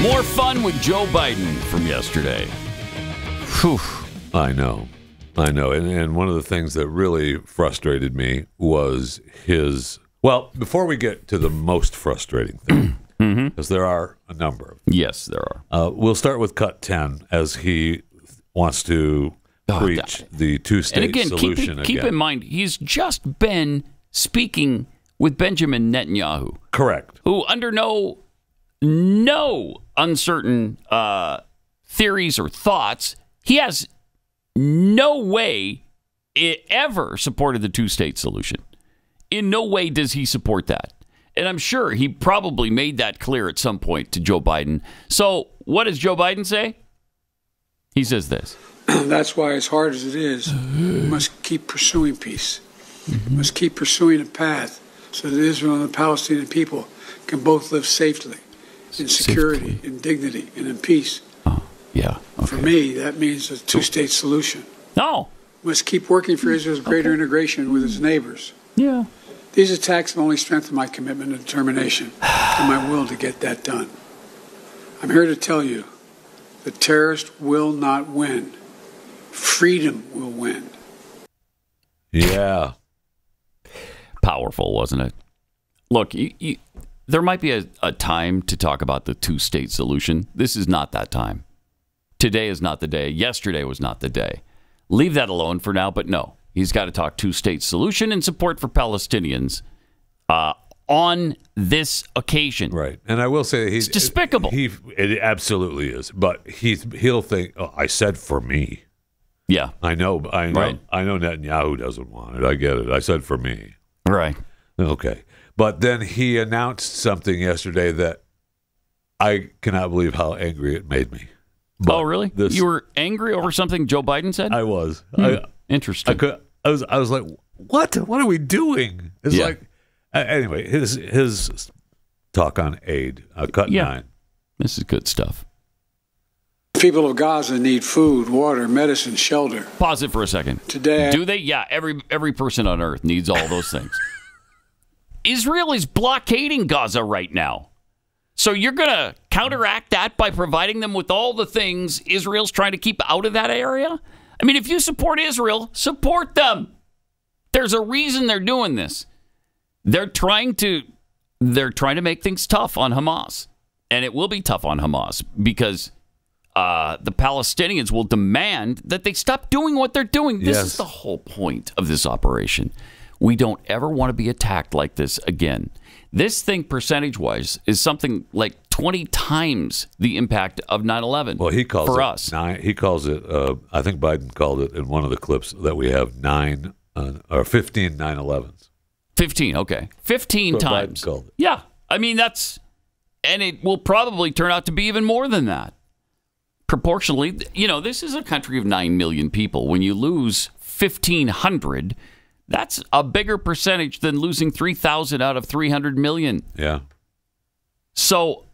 More fun with Joe Biden from yesterday. Whew. I know. And one of the things that really frustrated me was his... Well, before we get to the most frustrating thing, because there are a number of them. Yes, there are. We'll start with cut 10 as he wants to preach the two-state solution again. Keep in mind, he's just been speaking with Benjamin Netanyahu. Correct. Who, under no uncertain theories or thoughts, he has no way ever supported the two-state solution. In no way does he support that. And I'm sure he probably made that clear at some point to Joe Biden. So what does Joe Biden say? He says this. That's why, as hard as it is, we must keep pursuing peace. We must keep pursuing a path so that Israel and the Palestinian people can both live safely, in security, in dignity, and in peace. Oh, yeah. Okay. For me, that means a two-state solution. No. We must keep working for Israel's greater integration with its neighbors. Yeah. These attacks have only strengthened my commitment and determination and my will to get that done. I'm here to tell you the terrorists will not win. Freedom will win. Yeah. Powerful, wasn't it? Look, there might be a time to talk about the two-state solution. This is not that time. Today is not the day. Yesterday was not the day. Leave that alone for now, but no. He's got to talk two-state solution and support for Palestinians on this occasion. Right. And I will say it's despicable. It absolutely is. But he'll think, oh, I said for me. Yeah. I know. Right. I know Netanyahu doesn't want it. I get it. I said for me. Right. Okay. But then he announced something yesterday that I cannot believe how angry it made me. But really? You were angry over something Joe Biden said? I was. Interesting. I was like, what? What are we doing? It's like, anyway, his talk on aid, cut 9. This is good stuff. People of Gaza need food, water, medicine, shelter. Pause it for a second. Today, do they? Yeah, every person on earth needs all those things. Israel is blockading Gaza right now. So you're going to counteract that by providing them with all the things Israel's trying to keep out of that area? I mean, if you support Israel, support them. There's a reason they're doing this. They're trying to make things tough on Hamas. And it will be tough on Hamas because the Palestinians will demand that they stop doing what they're doing. This is the whole point of this operation. We don't ever want to be attacked like this again. This thing, percentage-wise, is something like 20 times the impact of 9/11. Well, he calls for it us. He calls it. I think Biden called it in one of the clips that we have 15 9/11s. 15, okay, 15 times. Biden called it. Yeah, I mean and it will probably turn out to be even more than that. Proportionally, this is a country of 9 million people. When you lose 1,500. That's a bigger percentage than losing 3,000 out of 300 million. Yeah. So,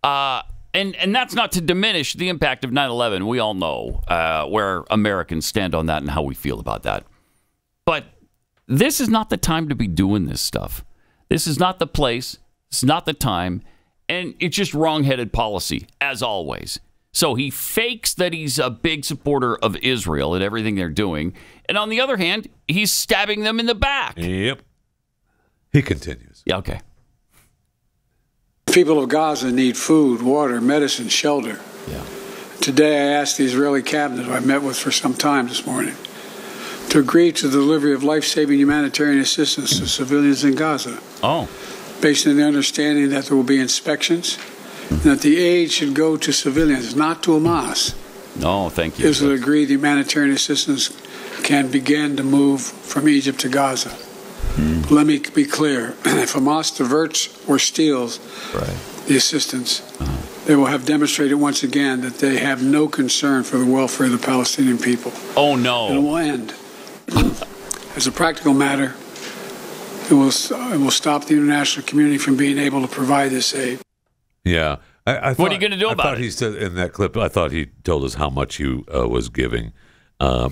and that's not to diminish the impact of 9/11. We all know where Americans stand on that and how we feel about that. But this is not the time to be doing this stuff. This is not the place. It's not the time. And it's just wrong-headed policy, as always. So he fakes that he's a big supporter of Israel and everything they're doing. And on the other hand, he's stabbing them in the back. Yep. He continues. Yeah, okay. People of Gaza need food, water, medicine, shelter. Yeah. Today I asked the Israeli cabinet, who I met with for some time this morning, to agree to the delivery of life-saving humanitarian assistance to civilians in Gaza. Oh. Based on the understanding that there will be inspections, and that the aid should go to civilians, not to Hamas. No, thank you. Israel agreed the humanitarian assistance can begin to move from Egypt to Gaza. Let me be clear. If Hamas diverts or steals the assistance, they will have demonstrated once again that they have no concern for the welfare of the Palestinian people. Oh, no. And it will end. As a practical matter, it will stop the international community from being able to provide this aid. Yeah. I thought, what are you going to do about it? He said in that clip, I thought he told us how much he was giving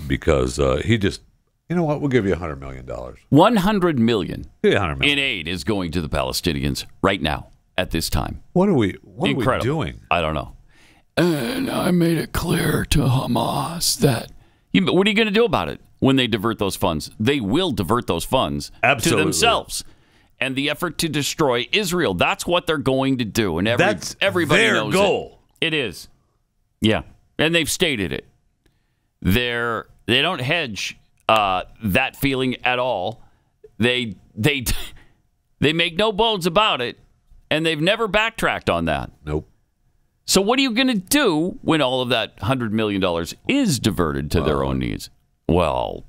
because he just, you know what, we'll give you $100 million. $100 million $100 million in aid is going to the Palestinians right now. at this time. What are we Incredible. doing? I don't know. And I made it clear to Hamas that. What are you going to do about it when they divert those funds? They will divert those funds Absolutely. to themselves. And the effort to destroy Israel. That's what they're going to do. And everybody their knows goal. It is. Yeah. And they've stated it. They don't hedge that feeling at all. They make no bones about it. And they've never backtracked on that. Nope. So what are you going to do when all of that $100 million is diverted to their own needs? Well,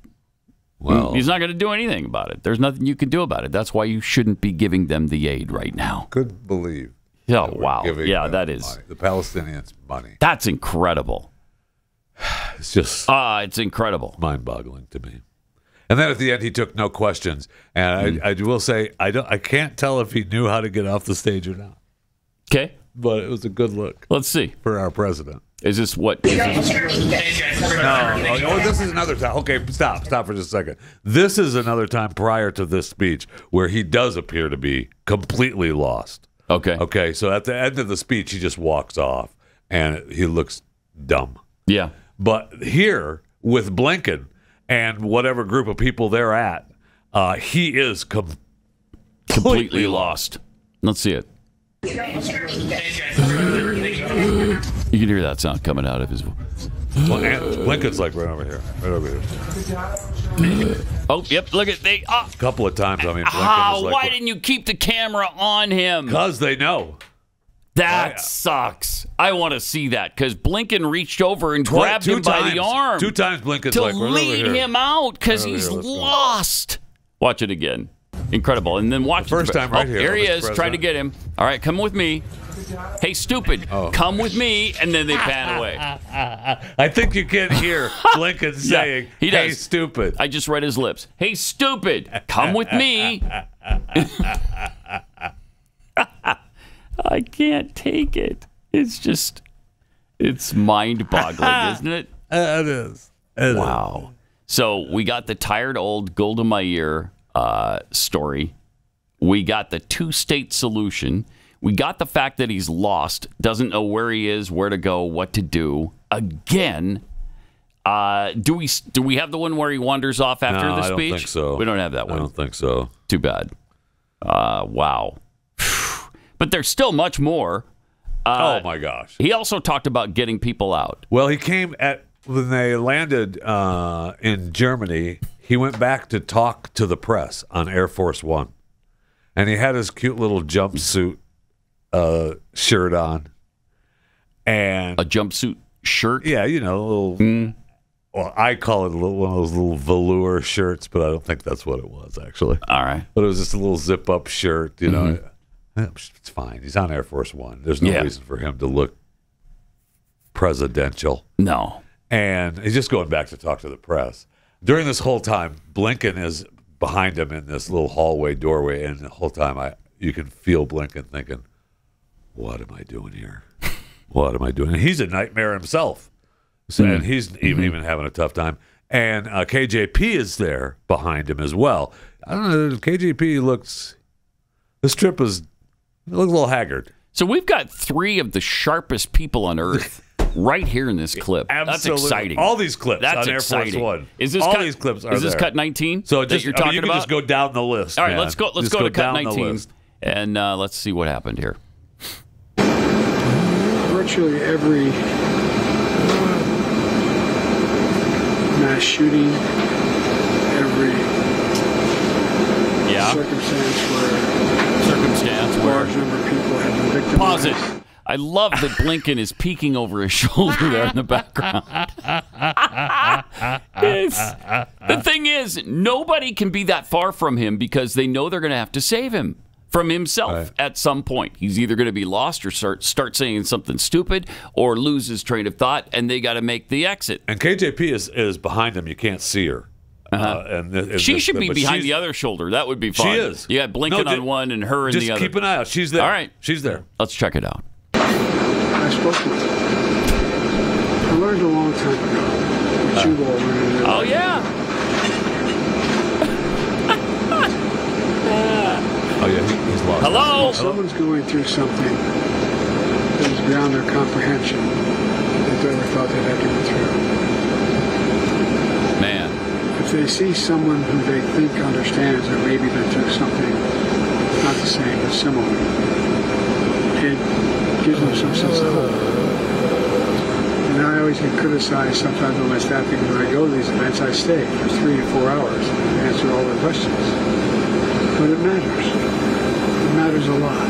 he's not going to do anything about it. There's nothing you can do about it. That's why you shouldn't be giving them the aid right now. Couldn't believe. Oh, wow. Yeah, that is. Money. The Palestinians' money. That's incredible. It's just it's incredible. mind-boggling to me. And then at the end, he took no questions. And I will say, I can't tell if he knew how to get off the stage or not. Okay. But it was a good look. Let's see. For our president. Is this what? No. Oh, this is another time. Okay, stop for just a second. This is another time prior to this speech where he does appear to be completely lost. Okay. Okay, so at the end of the speech, he just walks off and he looks dumb. Yeah. But here with Blinken and whatever group of people they're at, he is completely lost. Let's see it. You can hear that sound coming out of his voice. Well, Blinken's like right over here. Oh, yep. Look at a couple of times. I mean, Blinken is like, why didn't you keep the camera on him? Because they know. That sucks. I want to see that because Blinken reached over and grabbed him by the arm. 2 times Blinken's to like right lead over here. him out because he's lost. Watch it again. Incredible. And then watch the first time right here. Here he is, trying to get him. All right, come with me. Hey, stupid, come with me. And then they pan away. I think you can hear Blinken saying, he does. Hey, stupid. I just read his lips. Hey, stupid, come with me. I can't take it. It's mind-boggling, isn't it? It is. Wow. So we got the tired old Golda Meir story. We got the 2-state solution. We got the fact that he's lost, doesn't know where he is, where to go, what to do. Again, do we have the one where he wanders off after the speech? I don't think so. We don't have that one. I don't think so. Too bad. Wow. But there's still much more. Oh, my gosh. He also talked about getting people out. Well, he came when they landed in Germany, he went back to talk to the press on Air Force One. And he had his cute little jumpsuit shirt on. And a jumpsuit shirt? Yeah, a little... Well, I call it one of those little velour shirts, but I don't think that's what it was, actually. All right. But it was just a little zip-up shirt, know. It's fine. He's on Air Force One. There's no reason for him to look presidential. No. And he's just going back to talk to the press. During this whole time, Blinken is behind him in this little hallway doorway, and the whole time you can feel Blinken thinking, what am I doing here? What am I doing? And he's a nightmare himself. So, and he's even having a tough time. And KJP is there behind him as well. I don't know. KJP this trip looks a little haggard. So we've got 3 of the sharpest people on earth right here in this clip. Absolutely. That's exciting. All these clips That's on exciting. Air Force One. Is this these clips are Is this there. cut 19? So that you're talking you can about? just go down the list. All right, man. let's go to cut 19, and let's see what happened here. Virtually every mass shooting, every circumstance where a large number of people have been victimized. Pause it. I love that Blinken is peeking over his shoulder there in the background. The thing is, nobody can be that far from him because they know they're going to have to save him from himself at some point. He's either going to be lost or start saying something stupid or lose his train of thought, and they got to make the exit. And KJP is behind him. You can't see her. She should be behind the other shoulder. That would be fun. She is. You got Blinken on one and her in the other. Just keep an eye out. She's there. All right. She's there. Let's check it out. I spoke with her. I learned a long time ago that you all learned. Oh, yeah. Oh, yeah. He's lost. Hello. someone's going through something that is beyond their comprehension, they've ever thought they'd have to go through. Man. If they see someone who they think understands, or maybe they took something not the same but similar, it gives them some sense of hope. And I always get criticized sometimes on my staff because when I go to these events, I stay for 3 to 4 hours and answer all their questions. But it matters. It matters a lot.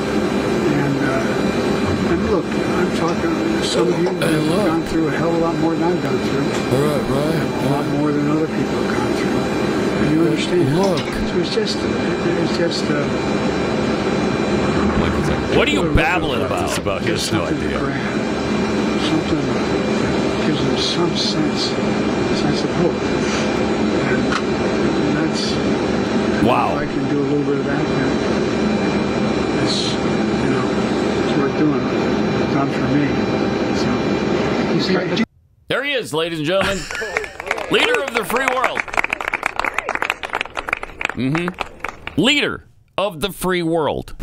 And look, I'm talking, some of you have gone through a hell of a lot more than I've gone through. Right. A lot more than other people have gone through. And you understand. Look. So it's just what are you babbling about? It's about his no idea. Grand, something that gives them some sense of hope. And that's, wow. if I can do a little bit of that, then it's worth doing. It's done for me. So, there he is, ladies and gentlemen. Leader of the free world. Leader of the free world.